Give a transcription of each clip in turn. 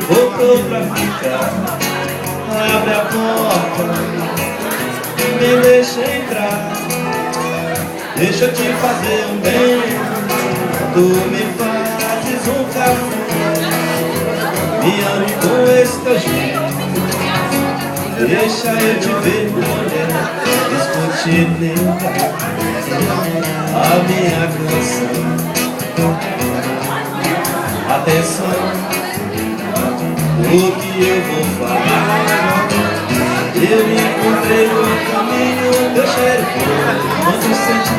voltou pra ficar. Abre a porta, me deixa entrar. Deixa eu te fazer um bem. Tu me fazes um café. Me ame com esse teu jeito. Deixa eu te ver, mulher. Escute, nega, a minha canção. Atenção, o que eu vou falar. Eu me encontrei no caminho, teu cheiro foi quando senti,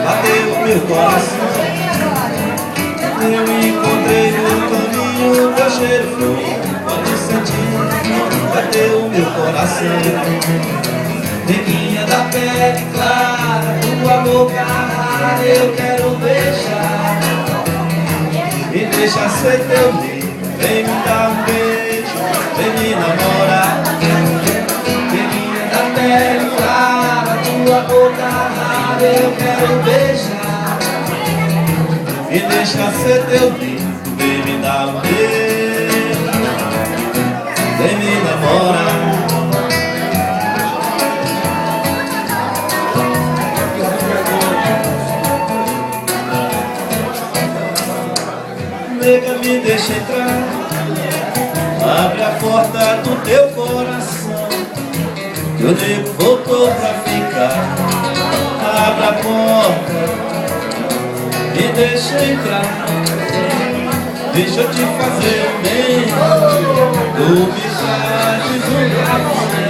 bateu meu coração. Eu me encontrei no caminho, teu cheiro foi quando senti, bateu meu coração. Neguinha da pele clara, tua boca rara, eu quero beijar. Me deixa ser teu amigo, vem me dar um beijo, vem me namorar. Neguinha da pele clara, tua boca rara, eu quero beijar. Me deixa ser teu amigo, vem me dar um beijo, vem me namorar. Nega, me deixa entrar. Abre a porta do teu coração, que o nego voltou pra ficar. Abre a porta, me deixa entrar. Deixa eu te fazer um bem. Tu me fazes um café.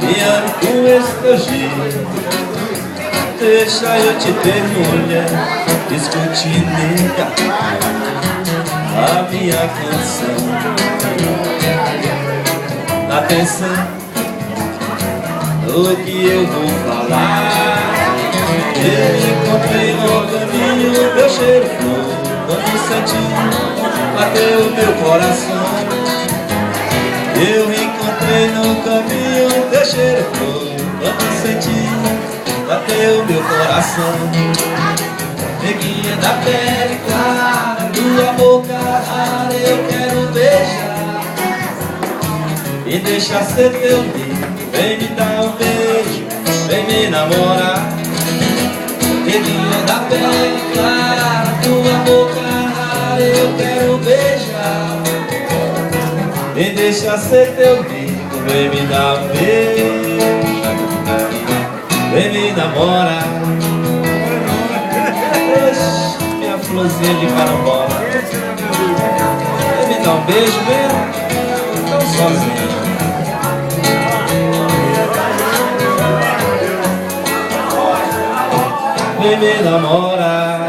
Me ame com esse teu jeito. Deixa eu te ter, mulher. Escute, nega, a minha canção. Atenção, o que eu vou falar. Eu encontrei no caminho, teu cheiro flor, quando senti, bateu meu coração. Eu encontrei no caminho, teu cheiro flor, quando senti, bateu meu coração. Neguinha da pele clara, tua boca rara, eu quero beijar. Me deixa ser teu amigo, vem me dar um beijo, vem me namorar. Neguinha da pele clara, tua boca rara, eu quero beijar. Me deixa ser teu amigo, vem me dar um beijo, vem me namorar. Minha florzinha de carambola, vem me dar um beijo mesmo, tão sozinho. Vem me namorar.